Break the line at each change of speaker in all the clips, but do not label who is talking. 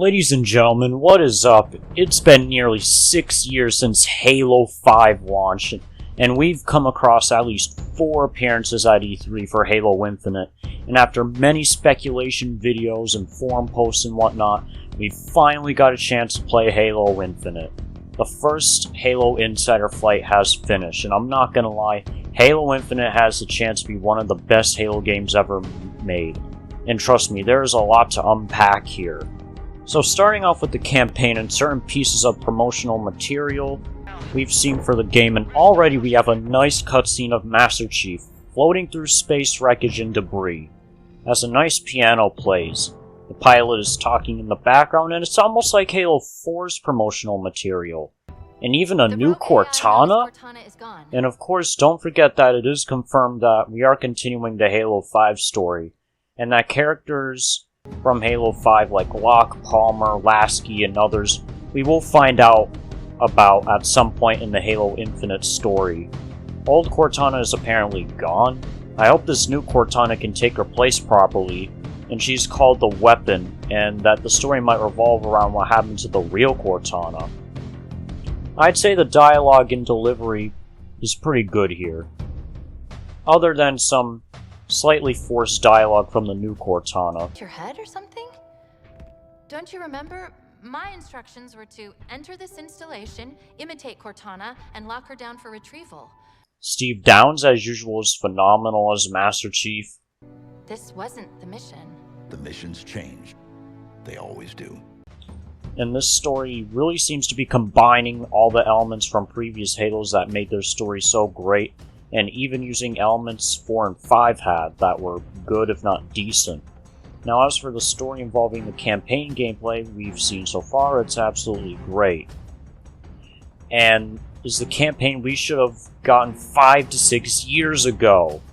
Ladies and gentlemen, what is up? It's been nearly 6 years since Halo 5 launched, and we've come across at least 4 appearances at E3 for Halo Infinite, and after many speculation videos and forum posts and whatnot, we've finally got a chance to play Halo Infinite. The first Halo Insider flight has finished, and I'm not gonna lie, Halo Infinite has the chance to be one of the best Halo games ever made. And trust me, there is a lot to unpack here. So starting off with the campaign and certain pieces of promotional material we've seen for the game, and already we have a nice cutscene of Master Chief floating through space wreckage and debris, as a nice piano plays. The pilot is talking in the background, and it's almost like Halo 4's promotional material. And even a new Cortana? And of course, don't forget that it is confirmed that we are continuing the Halo 5 story, and that characters from Halo 5 like Locke, Palmer, Lasky, and others we will find out about at some point in the Halo Infinite story. Old Cortana is apparently gone. I hope this new Cortana can take her place properly, and she's called the Weapon, and that the story might revolve around what happened to the real Cortana. I'd say the dialogue and delivery is pretty good here, other than some slightly forced dialogue from the new Cortana.
Your head or something? Don't you remember? My instructions were to enter this installation, imitate Cortana, and lock her down for retrieval.
Steve Downes, as usual, is phenomenal as Master Chief.
This wasn't the mission.
The missions change. They always do.
And this story really seems to be combining all the elements from previous Halos that made their story so great, and even using elements 4 and 5 had that were good if not decent. Now as for the story involving the campaign gameplay we've seen so far, it's absolutely great. And is the campaign we should have gotten 5 to 6 years ago.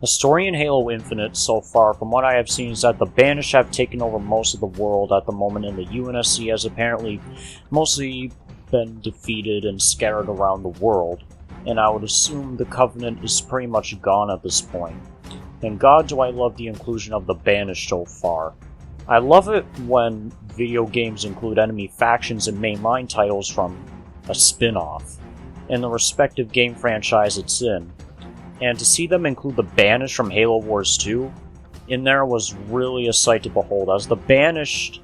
The story in Halo Infinite so far, from what I have seen, is that the Banished have taken over most of the world at the moment, and the UNSC has apparently mostly been defeated and scattered around the world. And I would assume the Covenant is pretty much gone at this point. And God, do I love the inclusion of the Banished so far. I love it when video games include enemy factions and mainline titles from a spin-off, in the respective game franchise it's in. And to see them include the Banished from Halo Wars 2 in there was really a sight to behold, as the Banished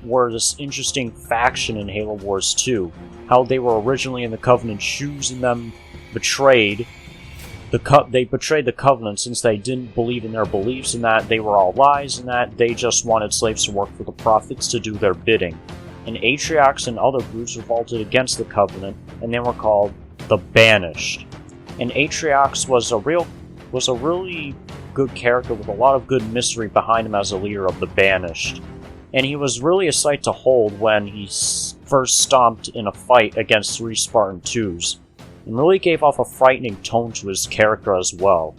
were this interesting faction in Halo Wars 2. How they were originally in the Covenant's shoes and then betrayed the Covenant since they didn't believe in their beliefs and that they were all lies and that they just wanted slaves to work for the Prophets to do their bidding. And Atriox and other groups revolted against the Covenant, and they were called the Banished. And Atriox was a really good character with a lot of good mystery behind him as a leader of the Banished. And he was really a sight to hold when he first stomped in a fight against 3 Spartan 2s, and really gave off a frightening tone to his character as well.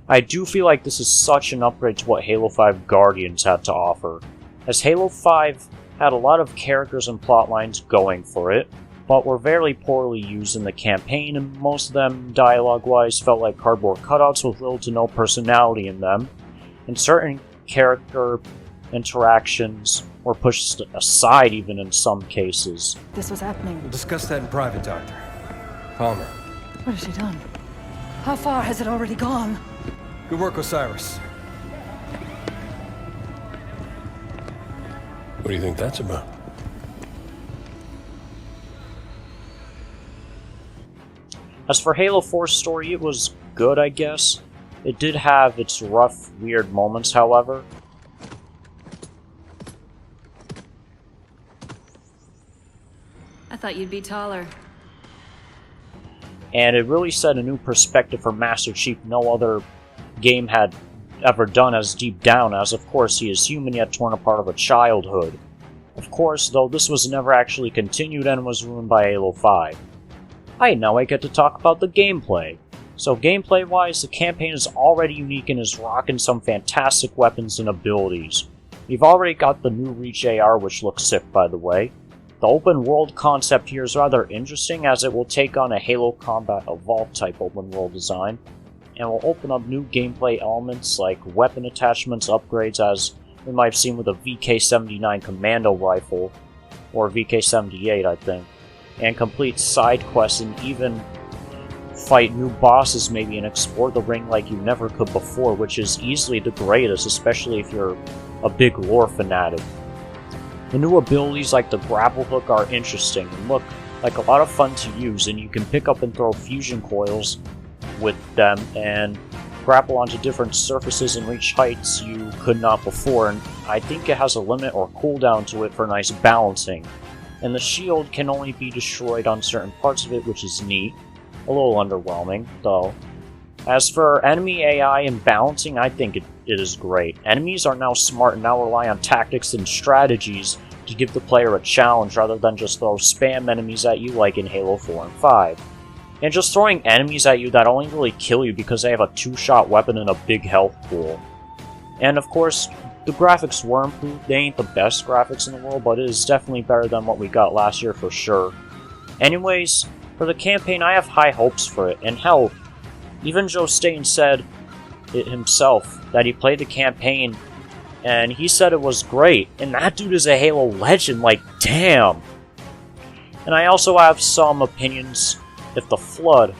I do feel like this is such an upgrade to what Halo 5 Guardians had to offer, as Halo 5 had a lot of characters and plotlines going for it, but were very poorly used in the campaign, and most of them, dialogue-wise, felt like cardboard cutouts with little to no personality in them, and certain character interactions were pushed aside even in some cases.
This was happening.
We'll discuss that in private, Doctor. Palmer.
What has she done? How far has it already gone?
Good work, Osiris.
What do you think that's about?
As for Halo 4's story, it was good, I guess. It did have its rough, weird moments, however.
I thought you'd be taller.
And it really set a new perspective for Master Chief no other game had ever done, as deep down, as of course he is human yet torn apart of a childhood. Of course, though, this was never actually continued and was ruined by Halo 5. Now I get to talk about the gameplay. So gameplay-wise, the campaign is already unique and is rocking some fantastic weapons and abilities. We've already got the new Reach AR, which looks sick by the way. The open world concept here is rather interesting, as it will take on a Halo Combat Evolved type open world design, and will open up new gameplay elements like weapon attachments, upgrades, as we might have seen with a VK-79 commando rifle, or VK-78 I think, and complete side quests and even fight new bosses maybe and explore the ring like you never could before, which is easily the greatest, especially if you're a big lore fanatic. The new abilities like the grapple hook are interesting and look like a lot of fun to use, and you can pick up and throw fusion coils with them and grapple onto different surfaces and reach heights you could not before, and I think it has a limit or cooldown to it for nice balancing. And the shield can only be destroyed on certain parts of it, which is neat. A little underwhelming, though. As for enemy AI and balancing, I think it is great. Enemies are now smart and now rely on tactics and strategies to give the player a challenge rather than just throw spam enemies at you like in Halo 4 and 5. And just throwing enemies at you that only really kill you because they have a 2-shot weapon and a big health pool. And of course, the graphics were improved. They ain't the best graphics in the world, but it is definitely better than what we got last year for sure. Anyways, for the campaign, I have high hopes for it, and hell, even Joe Staten said it himself, that he played the campaign, and he said it was great, and that dude is a Halo legend, like, damn! And I also have some opinions if the Flood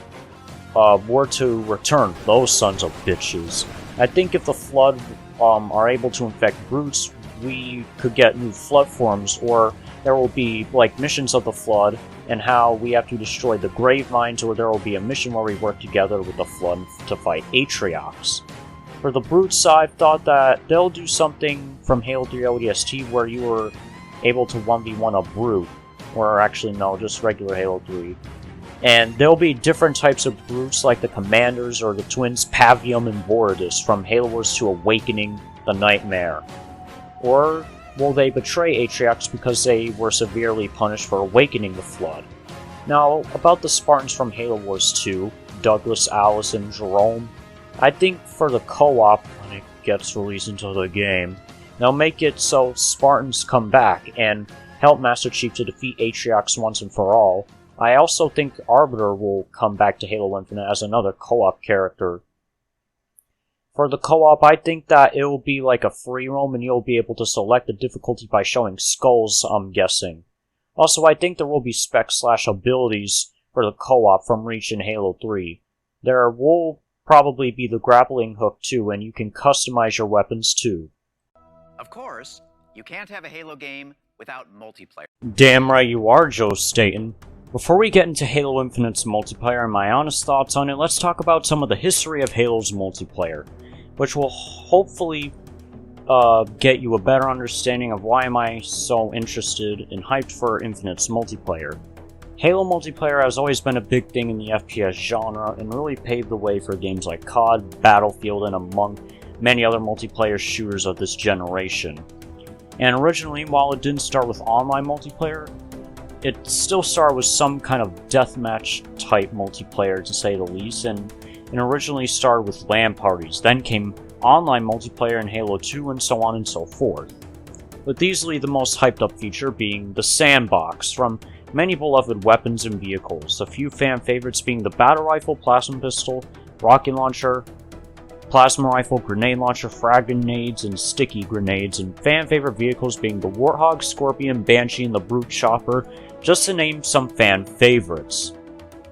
were to return, those sons of bitches. I think if the Flood are able to infect brutes, we could get new Flood forms, or there will be, like, missions of the Flood, and how we have to destroy the grave mines, or there will be a mission where we work together with the Flood to fight Atriox. For the brute side, I thought that they'll do something from Halo 3 ODST where you were able to 1v1 a brute, or actually no, just regular Halo 3. And there'll be different types of brutes like the Commanders or the twins Pavium and Voridus from Halo Wars 2 Awakening the Nightmare. Or will they betray Atriox because they were severely punished for awakening the Flood? Now, about the Spartans from Halo Wars 2, Douglas, Alice, and Jerome, I think for the co-op, when it gets released into the game, they'll make it so Spartans come back and help Master Chief to defeat Atriox once and for all. I also think Arbiter will come back to Halo Infinite as another co-op character. For the co-op, I think that it will be like a free roam and you'll be able to select the difficulty by showing skulls, I'm guessing. Also, I think there will be specs/abilities for the co-op from Reach in Halo 3. There will probably be the grappling hook too, and you can customize your weapons too.
Of course, you can't have a Halo game without multiplayer.
Damn right you are, Joe Staten. Before we get into Halo Infinite's multiplayer and my honest thoughts on it, let's talk about some of the history of Halo's multiplayer, which will hopefully get you a better understanding of why am I so interested and hyped for Infinite's multiplayer. Halo multiplayer has always been a big thing in the FPS genre and really paved the way for games like COD, Battlefield, and among many other multiplayer shooters of this generation. And originally, while it didn't start with online multiplayer, it still started with some kind of deathmatch type multiplayer, to say the least, and it originally started with LAN parties, then came online multiplayer in Halo 2, and so on and so forth. With easily the most hyped up feature being the Sandbox, from many beloved weapons and vehicles, a few fan favorites being the Battle Rifle, Plasma Pistol, Rocket Launcher, Plasma Rifle, Grenade Launcher, Frag Grenades, and Sticky Grenades, and fan favorite vehicles being the Warthog, Scorpion, Banshee, and the Brute Chopper, just to name some fan favorites.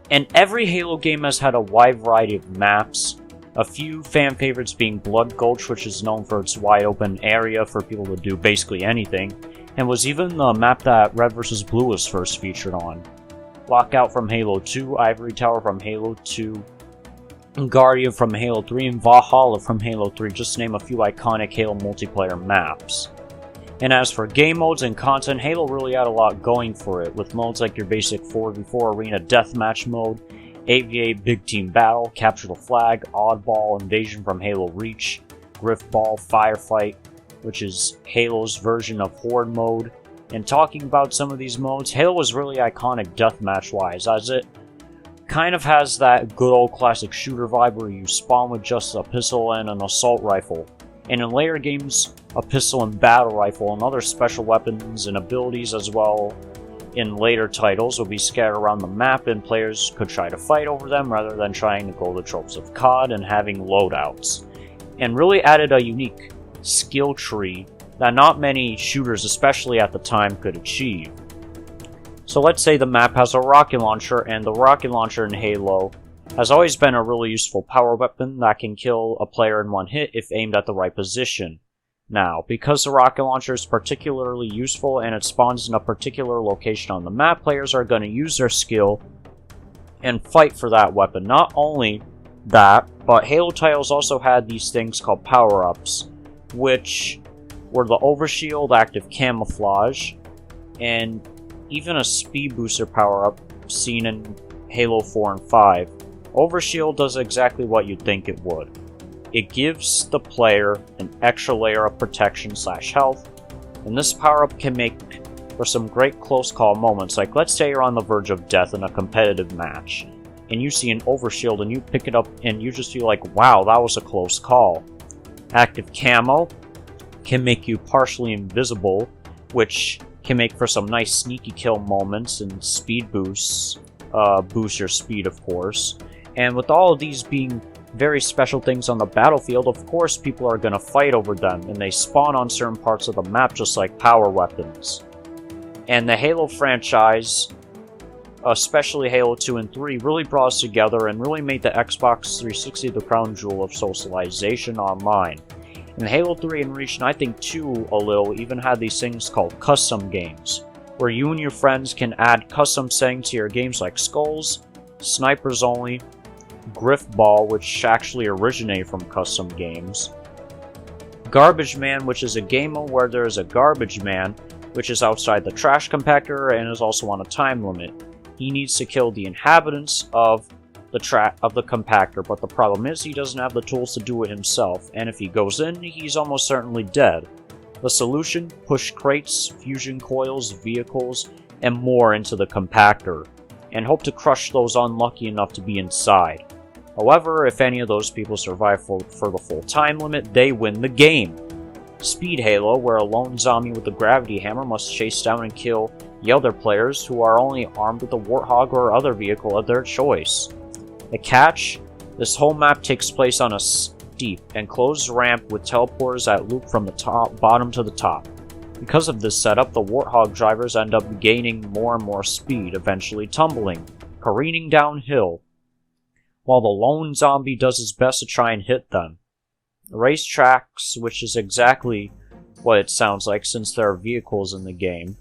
And every Halo game has had a wide variety of maps, a few fan favorites being Blood Gulch, which is known for its wide open area for people to do basically anything, and was even the map that Red vs. Blue was first featured on. Lockout from Halo 2, Ivory Tower from Halo 2, Guardian from Halo 3, and Valhalla from Halo 3, just to name a few iconic Halo multiplayer maps. And as for game modes and content, Halo really had a lot going for it, with modes like your basic 4v4 arena deathmatch mode, 8v8 big team battle, capture the flag, oddball, invasion from Halo Reach, Griffball, Firefight, which is Halo's version of Horde mode. And talking about some of these modes, Halo was really iconic deathmatch-wise, as it kind of has that good old classic shooter vibe where you spawn with just a pistol and an assault rifle. And in later games, a pistol and battle rifle and other special weapons and abilities as well in later titles will be scattered around the map, and players could try to fight over them rather than trying to go the tropes of COD and having loadouts. And really added a unique skill tree that not many shooters, especially at the time, could achieve. So let's say the map has a rocket launcher, and the rocket launcher in Halo has always been a really useful power weapon that can kill a player in one hit if aimed at the right position. Now, because the rocket launcher is particularly useful and it spawns in a particular location on the map, players are going to use their skill and fight for that weapon. Not only that, but Halo titles also had these things called power-ups, which were the overshield, active camouflage, and even a speed booster power-up seen in Halo 4 and 5. Overshield does exactly what you'd think it would. It gives the player an extra layer of protection / health, and this power-up can make for some great close call moments, like let's say you're on the verge of death in a competitive match, and you see an overshield and you pick it up and you just feel like, wow, that was a close call. Active camo can make you partially invisible, which can make for some nice sneaky kill moments, and speed boosts boost your speed, of course. And with all of these being very special things on the battlefield, of course people are going to fight over them, and they spawn on certain parts of the map just like power weapons. And the Halo franchise, especially Halo 2 and 3, really brought us together and really made the Xbox 360 the crown jewel of socialization online. In Halo 3 and Reach, and I think 2 a little, even had these things called custom games, where you and your friends can add custom settings to your games like Skulls, Snipers Only, Griff Ball, which actually originated from custom games, Garbage Man, which is a game mode where there is a garbage man, which is outside the trash compactor and is also on a time limit. He needs to kill the inhabitants of the compactor, but the problem is he doesn't have the tools to do it himself, and if he goes in, he's almost certainly dead. The solution? Push crates, fusion coils, vehicles, and more into the compactor, and hope to crush those unlucky enough to be inside. However, if any of those people survive for the full time limit, they win the game. Speed Halo, where a lone zombie with a gravity hammer must chase down and kill the other players who are only armed with a Warthog or other vehicle of their choice. The catch? This whole map takes place on a steep and closed ramp with teleporters that loop from the bottom to the top. Because of this setup, the Warthog drivers end up gaining more and more speed, eventually tumbling, careening downhill, while the lone zombie does his best to try and hit them. Racetracks, which is exactly what it sounds like since there are vehicles in the game.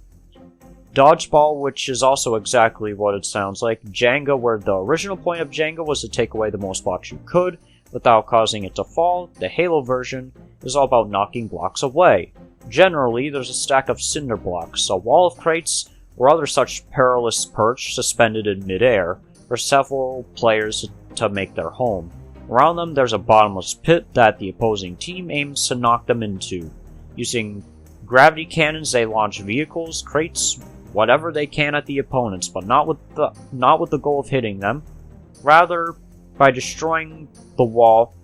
Dodgeball, which is also exactly what it sounds like. Jenga, where the original point of Jenga was to take away the most blocks you could without causing it to fall. The Halo version is all about knocking blocks away. Generally, there's a stack of cinder blocks, a wall of crates, or other such perilous perch suspended in midair for several players to make their home. Around them, there's a bottomless pit that the opposing team aims to knock them into. Using gravity cannons, they launch vehicles, crates, whatever they can at the opponents, but not with the goal of hitting them. Rather, by destroying the wall,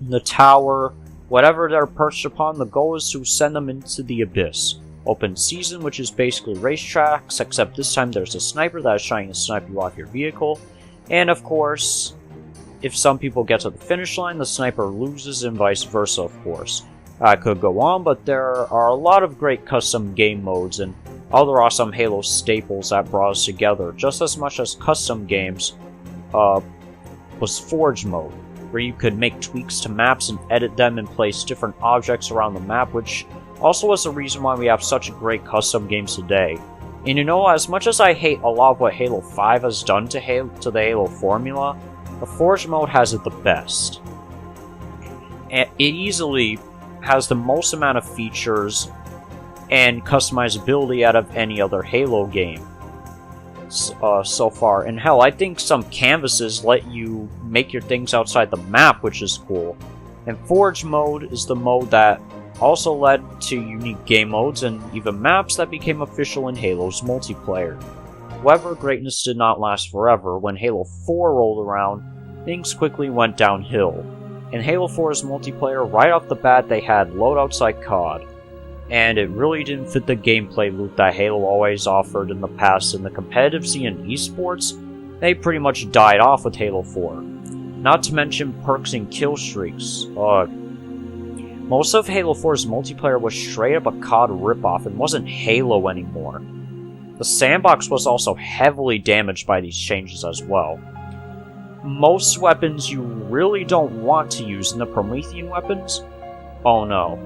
the tower, whatever they're perched upon, the goal is to send them into the abyss. Open season, which is basically racetracks, except this time there's a sniper that is trying to snipe you off your vehicle. And of course, if some people get to the finish line, the sniper loses, and vice versa, of course. I could go on, but there are a lot of great custom game modes and other awesome Halo staples that brought us together, just as much as custom games was Forge mode, where you could make tweaks to maps and edit them and place different objects around the map, which also was the reason why we have such great custom games today. And you know, as much as I hate a lot of what Halo 5 has done to the Halo formula, the Forge mode has it the best. And it easily has the most amount of features and customizability out of any other Halo game so far. And hell, I think some canvases let you make your things outside the map, which is cool. And Forge mode is the mode that also led to unique game modes and even maps that became official in Halo's multiplayer. However, greatness did not last forever. When Halo 4 rolled around, things quickly went downhill. In Halo 4's multiplayer, right off the bat, they had loadouts like COD, and it really didn't fit the gameplay loop that Halo always offered in the past. In the competitive scene in esports, they pretty much died off with Halo 4. Not to mention perks and kill streaks. Most of Halo 4's multiplayer was straight up a COD ripoff and wasn't Halo anymore. The sandbox was also heavily damaged by these changes as well. Most weapons you really don't want to use in the Promethean weapons? Oh no.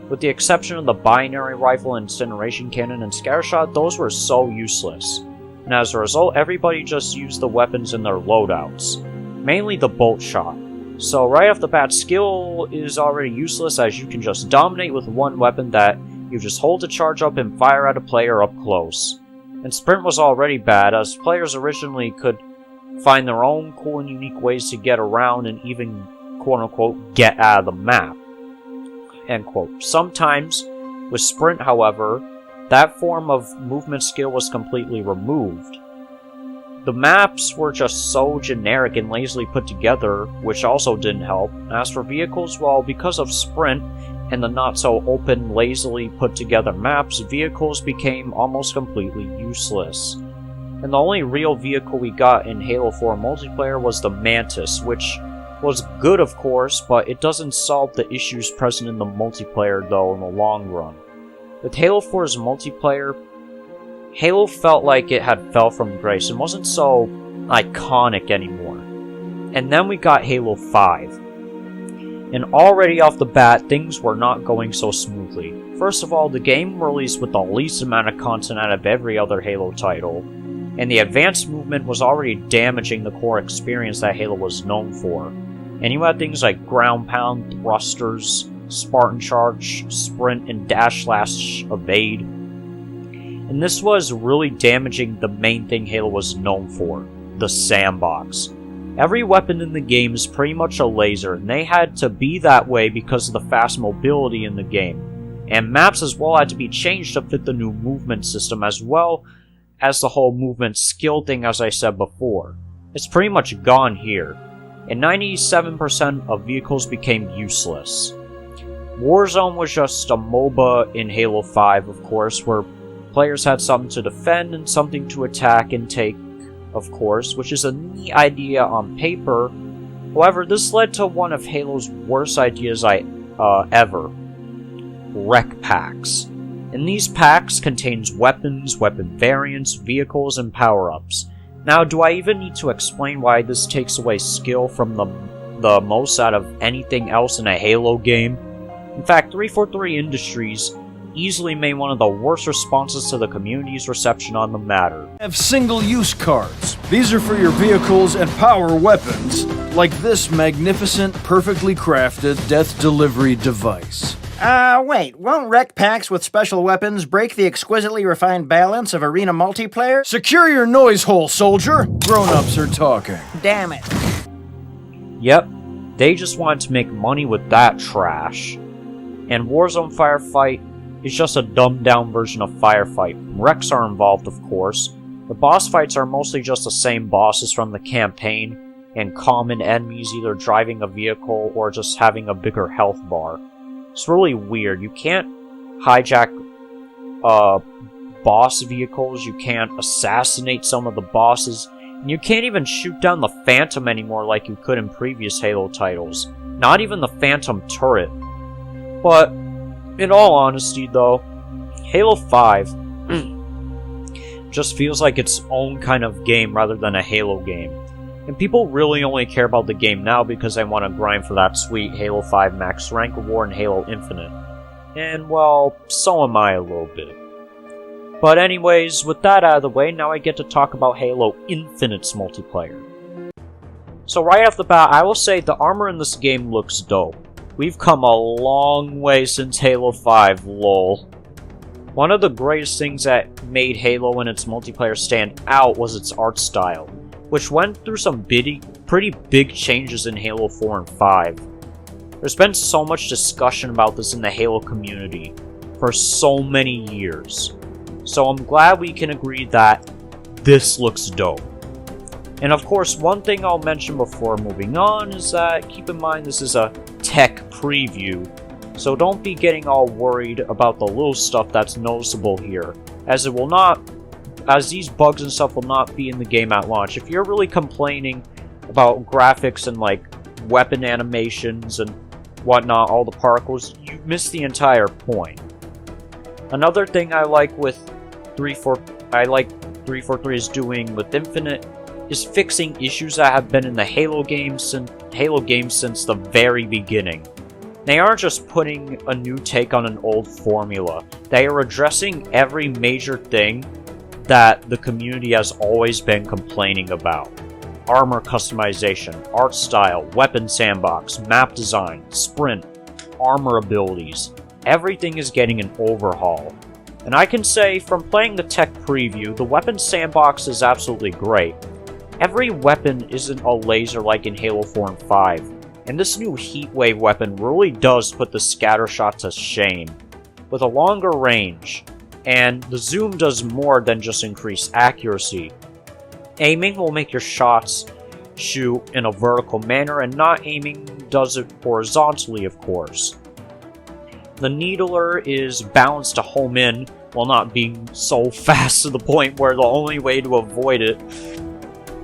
With the exception of the binary rifle, incineration cannon, and scattershot, those were so useless. And as a result, everybody just used the weapons in their loadouts. Mainly the bolt shot. So right off the bat, skill is already useless as you can just dominate with one weapon that you just hold the charge up and fire at a player up close. And sprint was already bad as players originally could find their own cool and unique ways to get around and even quote-unquote get out of the map. End quote. Sometimes, with sprint however, that form of movement skill was completely removed. The maps were just so generic and lazily put together, which also didn't help. As for vehicles, well, because of sprint and the not-so-open, lazily put-together maps, vehicles became almost completely useless. And the only real vehicle we got in Halo 4 multiplayer was the Mantis, which was good of course, but it doesn't solve the issues present in the multiplayer though in the long run. With Halo 4's multiplayer, Halo felt like it had fell from grace and wasn't so iconic anymore. And then we got Halo 5. And already off the bat, things were not going so smoothly. First of all, the game released with the least amount of content out of every other Halo title, and the advanced movement was already damaging the core experience that Halo was known for. And you had things like ground pound, thrusters, Spartan charge, sprint, and dash/evade. And this was really damaging the main thing Halo was known for, the sandbox. Every weapon in the game is pretty much a laser, and they had to be that way because of the fast mobility in the game. And maps as well had to be changed to fit the new movement system as well as the whole movement skill thing as I said before. It's pretty much gone here, and 97% of vehicles became useless. Warzone was just a MOBA in Halo 5, of course, where players had something to defend and something to attack and take, of course, which is a neat idea on paper. However, this led to one of Halo's worst ideas ever. Rec packs. And these packs contains weapons, weapon variants, vehicles, and power-ups. Now, do I even need to explain why this takes away skill from the most out of anything else in a Halo game? In fact, 343 Industries easily made one of the worst responses to the community's reception on the matter.
Have single-use cards. These are for your vehicles and power weapons, like this magnificent, perfectly crafted death delivery device.
Wait, won't rec packs with special weapons break the exquisitely refined balance of arena multiplayer?
Secure your noise hole, soldier! Grown-ups are talking.
Damn it.
Yep, they just wanted to make money with that trash. And Warzone Firefight is just a dumbed-down version of Firefight. Wrecks are involved, of course. The boss fights are mostly just the same bosses from the campaign, and common enemies either driving a vehicle or just having a bigger health bar. It's really weird. You can't hijack boss vehicles, you can't assassinate some of the bosses, and you can't even shoot down the Phantom anymore like you could in previous Halo titles. Not even the Phantom turret. But, in all honesty though, Halo 5 just feels like its own kind of game rather than a Halo game. And people really only care about the game now because they want to grind for that sweet Halo 5 Max Rank Award and Halo Infinite. And, well, so am I a little bit. But anyways, with that out of the way, now I get to talk about Halo Infinite's multiplayer. So right off the bat, I will say the armor in this game looks dope. We've come a long way since Halo 5, lol. One of the greatest things that made Halo and its multiplayer stand out was its art style, which went through some pretty big changes in Halo 4 and 5. There's been so much discussion about this in the Halo community for so many years. So I'm glad we can agree that this looks dope. And of course, one thing I'll mention before moving on is that keep in mind this is a tech preview, so don't be getting all worried about the little stuff that's noticeable here, as these bugs and stuff will not be in the game at launch. If you're really complaining about graphics and like weapon animations and whatnot, all the particles, you miss the entire point. Another thing I like 343 is doing with Infinite is fixing issues that have been in the Halo games since the very beginning. They aren't just putting a new take on an old formula, they are addressing every major thing that the community has always been complaining about. Armor customization, art style, weapon sandbox, map design, sprint, armor abilities. Everything is getting an overhaul. And I can say, from playing the tech preview, the weapon sandbox is absolutely great. Every weapon isn't a laser like in Halo 4 and 5, and this new Heatwave weapon really does put the scattershot to shame. With a longer range, and the zoom does more than just increase accuracy. Aiming will make your shots shoot in a vertical manner, and not aiming does it horizontally, of course. The Needler is balanced to home in, while not being so fast to the point where the only way to avoid it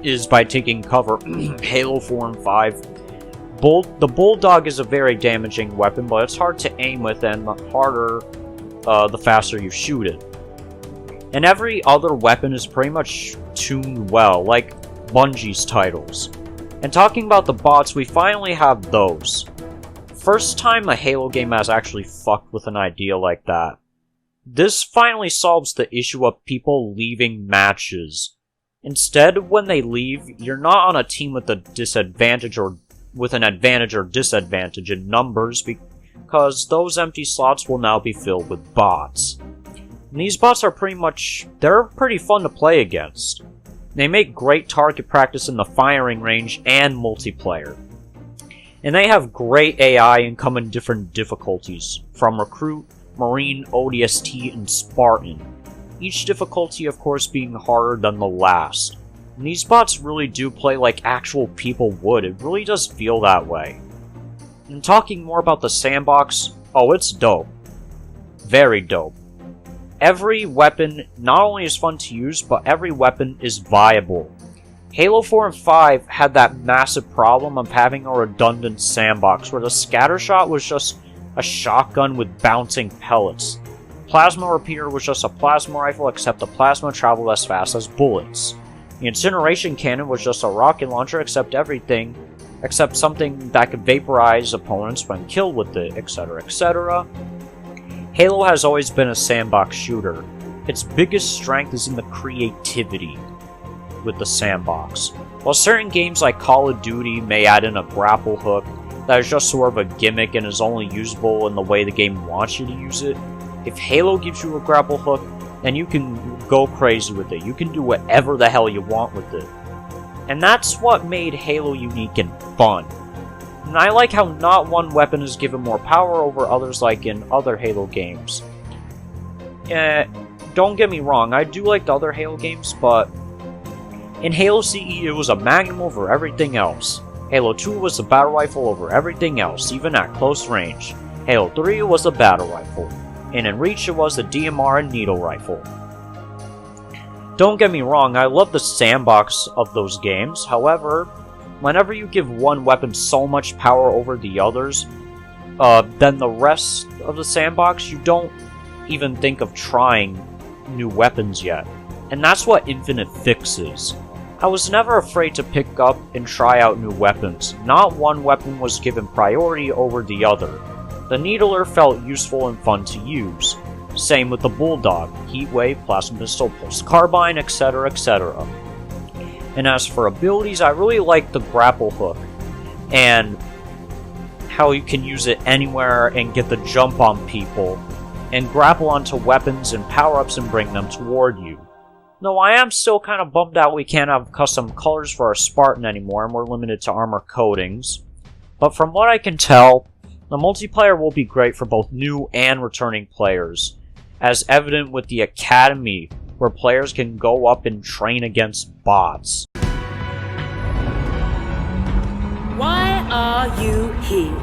is by taking cover. Halo 4 and 5. The Bulldog is a very damaging weapon, but it's hard to aim with, and harder the faster you shoot it. And every other weapon is pretty much tuned well, like Bungie's titles. And talking about the bots, we finally have those. First time a Halo game has actually fucked with an idea like that. This finally solves the issue of people leaving matches. Instead, when they leave, you're not on a team with a disadvantage or with an advantage or disadvantage in numbers, because those empty slots will now be filled with bots. And these bots are they're pretty fun to play against. They make great target practice in the firing range and multiplayer. And they have great AI and come in different difficulties, from Recruit, Marine, ODST, and Spartan. Each difficulty, of course, being harder than the last. And these bots really do play like actual people would, it really does feel that way. And talking more about the sandbox, oh, it's dope. Very dope. Every weapon not only is fun to use, but every weapon is viable. Halo 4 and 5 had that massive problem of having a redundant sandbox, where the scattershot was just a shotgun with bouncing pellets. Plasma repeater was just a plasma rifle, except the plasma traveled as fast as bullets. The incineration cannon was just a rocket launcher, except something that could vaporize opponents when killed with it, etc., etc. Halo has always been a sandbox shooter. Its biggest strength is in the creativity with the sandbox. While certain games like Call of Duty may add in a grapple hook that is just sort of a gimmick and is only usable in the way the game wants you to use it, if Halo gives you a grapple hook, then you can go crazy with it. You can do whatever the hell you want with it. And that's what made Halo unique and fun. And I like how not one weapon is given more power over others like in other Halo games. Don't get me wrong, I do like the other Halo games, but in Halo CE it was a Magnum over everything else. Halo 2 was the battle rifle over everything else, even at close range. Halo 3 was the battle rifle. And in Reach it was the DMR and needle rifle. Don't get me wrong, I love the sandbox of those games, however, whenever you give one weapon so much power over the others, then the rest of the sandbox, you don't even think of trying new weapons yet. And that's what Infinite fixes. I was never afraid to pick up and try out new weapons. Not one weapon was given priority over the other. The Needler felt useful and fun to use. Same with the Bulldog, Heatwave, Plasma Pistol, Pulse Carbine, etc., etc. And as for abilities, I really like the grapple hook, and how you can use it anywhere and get the jump on people, and grapple onto weapons and power-ups and bring them toward you. Though I am still kind of bummed out we can't have custom colors for our Spartan anymore, and we're limited to armor coatings. But from what I can tell, the multiplayer will be great for both new and returning players, as evident with the Academy, where players can go up and train against bots.
Why are you here?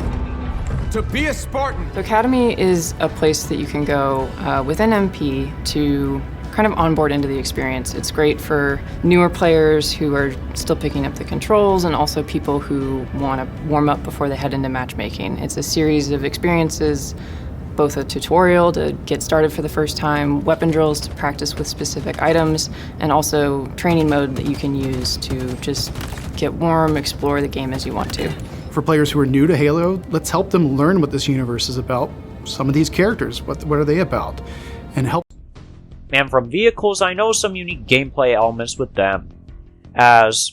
To be a Spartan!
The Academy is a place that you can go with an MP to kind of on board into the experience. It's great for newer players who are still picking up the controls and also people who want to warm up before they head into matchmaking. It's a series of experiences, both a tutorial to get started for the first time, weapon drills to practice with specific items, and also training mode that you can use to just get warm, explore the game as you want to.
For players who are new to Halo, let's help them learn what this universe is about. Some of these characters, what are they about? And help.
And from vehicles, I know some unique gameplay elements with them. As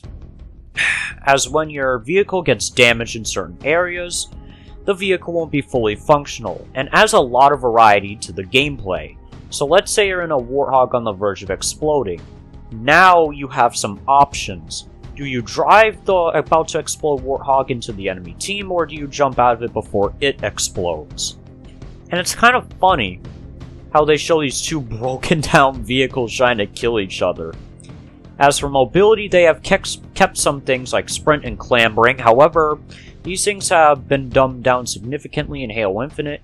when your vehicle gets damaged in certain areas, the vehicle won't be fully functional, and adds a lot of variety to the gameplay. So let's say you're in a Warthog on the verge of exploding. Now you have some options. Do you drive the about to explode Warthog into the enemy team, or do you jump out of it before it explodes? And it's kind of funny how they show these two broken down vehicles trying to kill each other. As for mobility, they have kept some things like sprint and clambering. However, these things have been dumbed down significantly in Halo Infinite,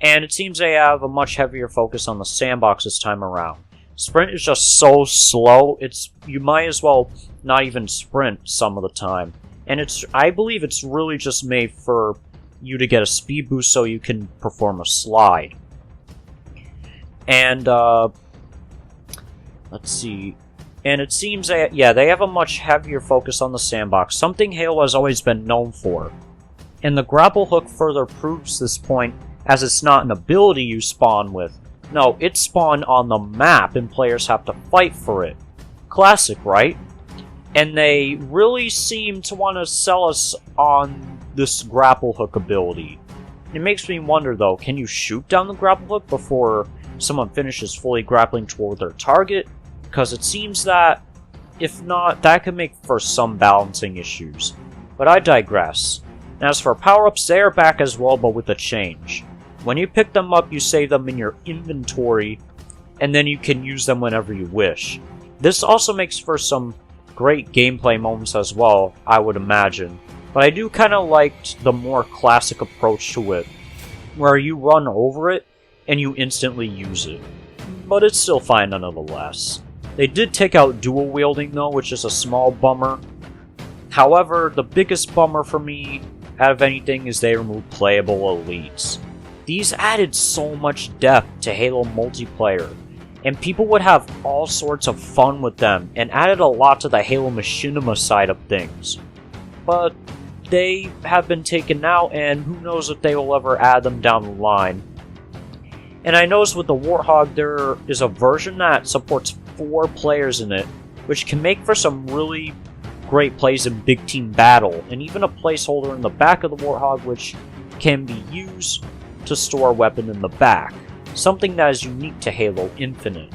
and it seems they have a much heavier focus on the sandbox this time around. Sprint is just so slow, you might as well not even sprint some of the time. And I believe it's really just made for you to get a speed boost so you can perform a slide. And, let's see. And it seems that, yeah, they have a much heavier focus on the sandbox, something Halo has always been known for. And the grapple hook further proves this point, as it's not an ability you spawn with. No, it's spawned on the map and players have to fight for it. Classic, right? And they really seem to want to sell us on this grapple hook ability. It makes me wonder though, can you shoot down the grapple hook before someone finishes fully grappling toward their target? Because it seems that, if not, that could make for some balancing issues. But I digress. And as for power-ups, they are back as well, but with a change. When you pick them up, you save them in your inventory, and then you can use them whenever you wish. This also makes for some great gameplay moments as well, I would imagine. But I do kind of like the more classic approach to it, where you run over it, and you instantly use it. But it's still fine nonetheless. They did take out dual wielding though, which is a small bummer. However, the biggest bummer for me out of anything is they removed playable elites. These added so much depth to Halo multiplayer, and people would have all sorts of fun with them, and added a lot to the Halo machinima side of things. But they have been taken out, and who knows if they will ever add them down the line. And I noticed with the Warthog there is a version that supports 4 players in it, which can make for some really great plays in big team battle, and even a placeholder in the back of the Warthog which can be used to store a weapon in the back, something that is unique to Halo Infinite.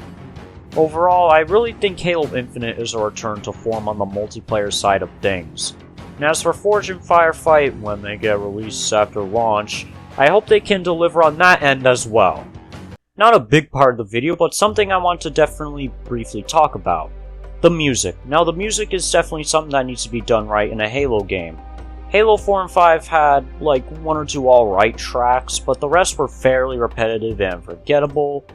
Overall, I really think Halo Infinite is a return to form on the multiplayer side of things. And as for Forge and Firefight, when they get released after launch, I hope they can deliver on that end as well. Not a big part of the video, but something I want to definitely briefly talk about. The music. Now the music is definitely something that needs to be done right in a Halo game. Halo 4 and 5 had like 1 or 2 alright tracks, but the rest were fairly repetitive and forgettable,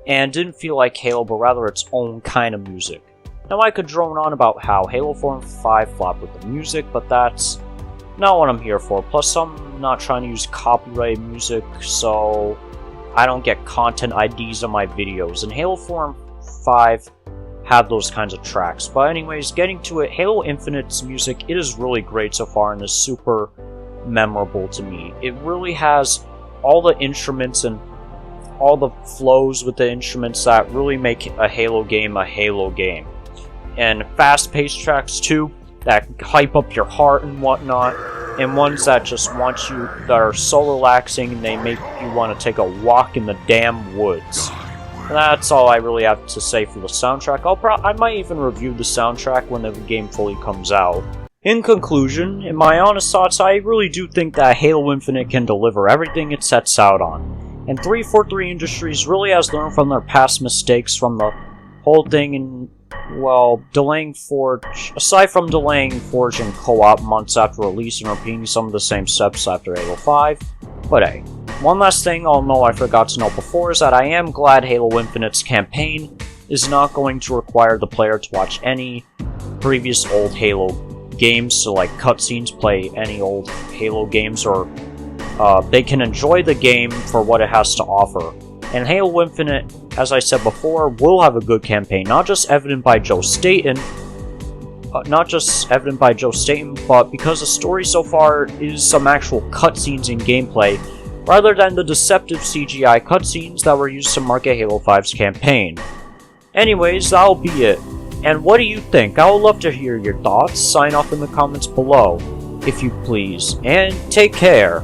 and didn't feel like Halo, but rather its own kind of music. Now I could drone on about how Halo 4 and 5 flop with the music, but that's not what I'm here for. Plus I'm not trying to use copyrighted music, so I don't get content IDs on my videos, and Halo 4 and 5 have those kinds of tracks. But anyways, getting to it, Halo Infinite's music, it is really great so far and is super memorable to me. It really has all the instruments and all the flows with the instruments that really make a Halo game. And fast-paced tracks too, that hype up your heart and whatnot, and ones that just want you, that are so relaxing and they make you want to take a walk in the damn woods. And that's all I really have to say for the soundtrack. I might even review the soundtrack when the game fully comes out. In conclusion, in my honest thoughts, I really do think that Halo Infinite can deliver everything it sets out on. And 343 Industries really has learned from their past mistakes from the whole thing, and, well, delaying Forge, aside from delaying Forge and co-op months after release and repeating some of the same steps after Halo 5. But hey, one last thing I'll know I forgot to note before is that I am glad Halo Infinite's campaign is not going to require the player to watch any previous old Halo games, so like cutscenes, play any old Halo games, or they can enjoy the game for what it has to offer. And Halo Infinite, as I said before, will have a good campaign, not just evident by Joe Staten, but because the story so far is some actual cutscenes in gameplay, rather than the deceptive CGI cutscenes that were used to market Halo 5's campaign. Anyways, that'll be it. And what do you think? I would love to hear your thoughts. Sign off in the comments below, if you please, and take care.